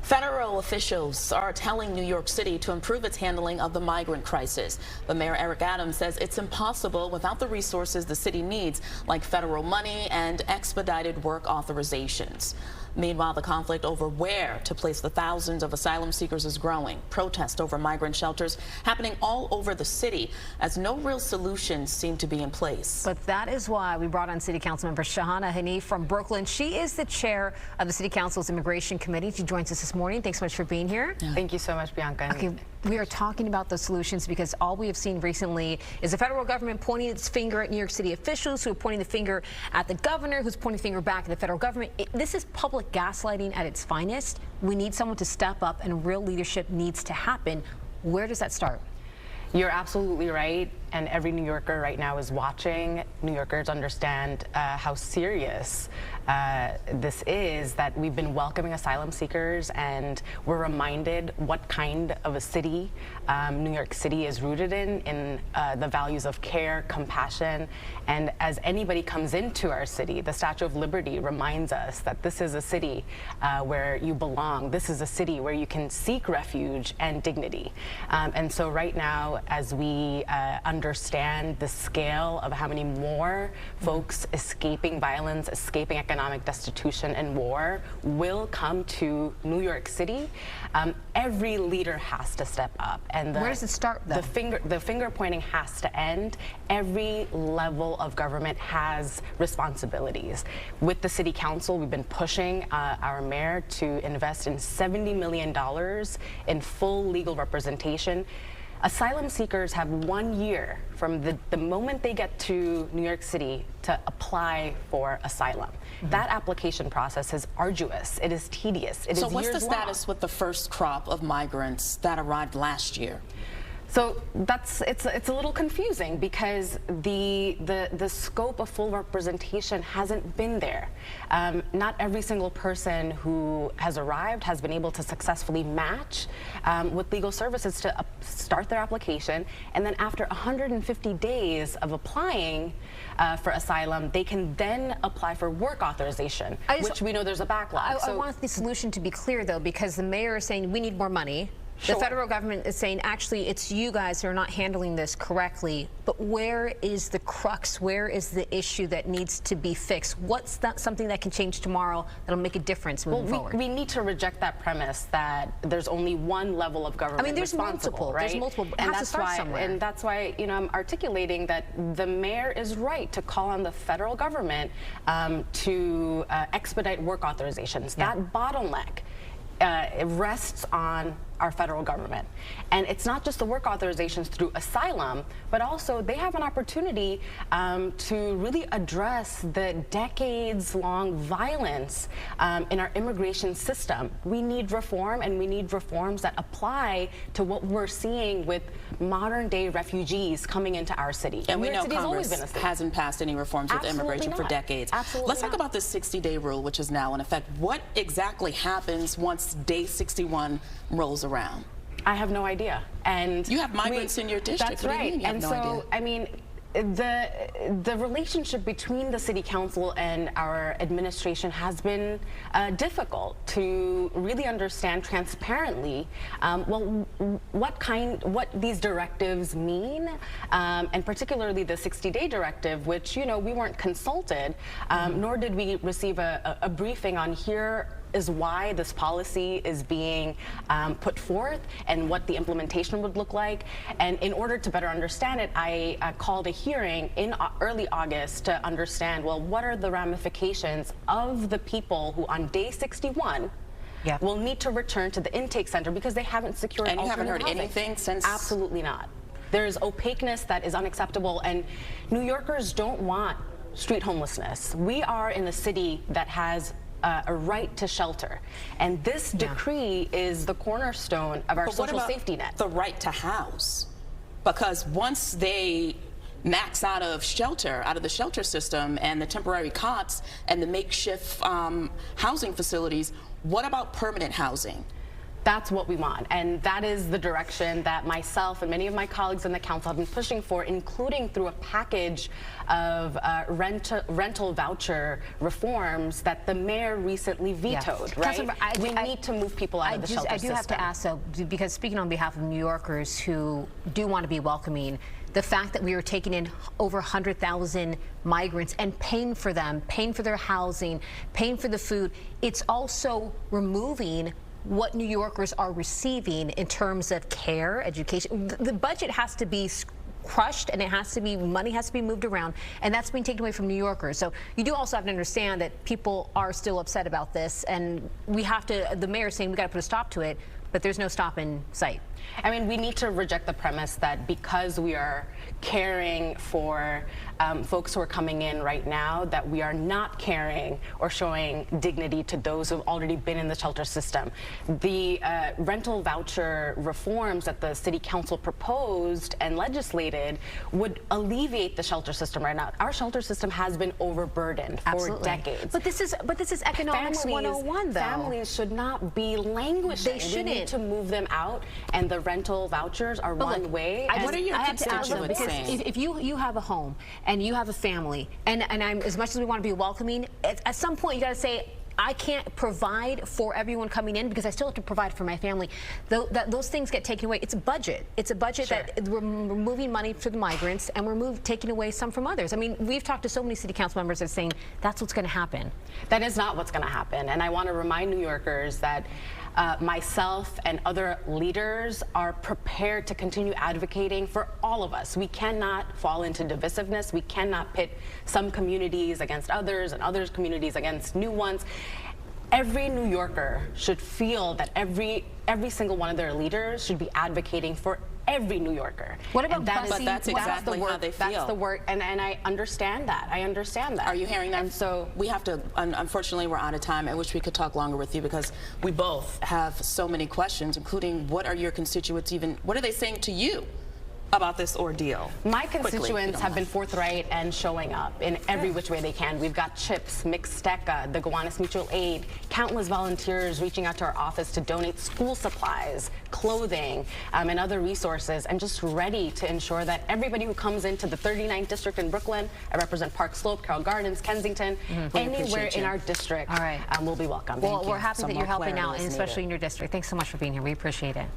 Federal officials are telling New York City to improve its handling of the migrant crisis. But Mayor Eric Adams says it's impossible without the resources the city needs, like federal money and expedited work authorizations. Meanwhile, the conflict over where to place the thousands of asylum seekers is growing. Protests over migrant shelters happening all over the city as no real solutions seem to be in place. But that is why we brought on City Council member Shahana Hanif from Brooklyn. She is the chair of the City Council's Immigration Committee. She joins us this morning. Thanks so much for being here. Yeah. Thank you so much, Bianca. Okay, we are talking about the solutions because all we have seen recently is the federal government pointing its finger at New York City officials who are pointing the finger at the governor, who's pointing the finger back at the federal government. This is public gaslighting at its finest. We need someone to step up, and real leadership needs to happen. Where does that start? You're absolutely right, and every New Yorker right now is watching. New Yorkers understand how serious this is, that we've been welcoming asylum seekers, and we're reminded what kind of a city New York City is rooted in the values of care, compassion, and as anybody comes into our city, the Statue of Liberty reminds us that this is a city where you belong. This is a city where you can seek refuge and dignity. And so right now, as we understand the scale of how many more folks escaping violence, escaping economic destitution and war will come to New York City, every leader has to step up. And where does it start, though? The finger pointing has to end. Every level of government has responsibilities. With the City Council, we've been pushing our mayor to invest in $70 million in full legal representation. Asylum seekers have 1 year from the moment they get to New York City to apply for asylum. That application process is arduous. It is tedious. It is years long. So what's the status with the first crop of migrants that arrived last year? So it's a little confusing because the scope of full representation hasn't been there. Not every single person who has arrived has been able to successfully match with legal services to start their application, and then after 150 days of applying for asylum, they can then apply for work authorization, which we know there's a backlog. I want the solution to be clear, though, because the mayor is saying we need more money. The federal government is saying, actually, it's you guys who are not handling this correctly. But where is the crux? Where is the issue that needs to be fixed? What's something that can change tomorrow that'll make a difference moving forward? We need to reject that premise that there's only one level of government. I mean, there's multiple, right? There's multiple. It has to start somewhere. And that's why, you know, I'm articulating that the mayor is right to call on the federal government to expedite work authorizations. Yeah. That bottleneck it rests on our federal government. And it's not just the work authorizations through asylum, but also they have an opportunity to really address the decades-long violence in our immigration system. We need reform, and we need reforms that apply to what we're seeing with modern-day refugees coming into our city. And we know Congress hasn't passed any reforms with immigration for decades. Absolutely Let's talk about this 60-day rule, which is now in effect. What exactly happens once day 61 rolls around? I have no idea. And you have migrants in your district. That's right. And so, idea? I mean, the relationship between the City Council and our administration has been difficult to really understand transparently well, what these directives mean, and particularly the 60-day directive, which, you know, we weren't consulted, nor did we receive a briefing on here is why this policy is being put forth and what the implementation would look like. And in order to better understand it, I called a hearing in early August to understand, well, what are the ramifications of the people who on day 61 will need to return to the intake center because they haven't secured And you haven't heard housing. Anything since? Absolutely not. There's opaqueness that is unacceptable, and New Yorkers don't want street homelessness. We are in a city that has a right to shelter, and this decree is the cornerstone of our social safety net. The right to house, because once they max out of the shelter system and the temporary cots and the makeshift housing facilities, what about permanent housing? That's what we want, and that is the direction that myself and many of my colleagues in the council have been pushing for, including through a package of rental voucher reforms that the mayor recently vetoed. Right? We need to move people out of the shelter system. I do have to ask, though, because speaking on behalf of New Yorkers who do want to be welcoming, the fact that we are taking in over 100,000 migrants and paying for them, paying for their housing, paying for the food, it's also removing what New Yorkers are receiving in terms of care, education. The budget has to be crushed, and money has to be moved around, and that's being taken away from New Yorkers. So you do also have to understand that people are still upset about this, and we have to, the mayor's saying we got to put a stop to it, but there's no stop in sight. I mean, we need to reject the premise that because we are caring for folks who are coming in right now, that we are not caring or showing dignity to those who have already been in the shelter system. The rental voucher reforms that the city council proposed and legislated would alleviate the shelter system right now. Our shelter system has been overburdened for decades. But this is economics 101, though. Families should not be languishing. They shouldn't. We need to move them out, and the rental vouchers are one way. What are your constituents saying? If you have a home and you have a family, and I'm, as much as we want to be welcoming, at some point you got to say, I can't provide for everyone coming in because I still have to provide for my family. Those things get taken away. It's a budget. It's a budget that we're moving money for the migrants, and we're taking away some from others. I mean, we've talked to so many city council members that are saying that's what's going to happen. That is not what's going to happen. And I want to remind New Yorkers that myself and other leaders are prepared to continue advocating for all of us. We cannot fall into divisiveness. We cannot pit some communities against others and others communities against new ones. Every New Yorker should feel that every single one of their leaders should be advocating for every New Yorker. What about But that's exactly how they feel. That's the work, and I understand that. I understand that. Are you hearing that? And so we have to, unfortunately, we're out of time. I wish we could talk longer with you because we both have so many questions, including what are your constituents what are they saying to you about this ordeal? My constituents have been forthright and showing up in every which way they can. We've got CHIPS, Mixteca, the Gowanus Mutual Aid, countless volunteers reaching out to our office to donate school supplies, clothing, and other resources, and just ready to ensure that everybody who comes into the 39th district in Brooklyn, I represent Park Slope, Carroll Gardens, Kensington, anywhere in our district will be welcome. Well, we're happy that you're helping out, and especially in your district. Thanks so much for being here. We appreciate it.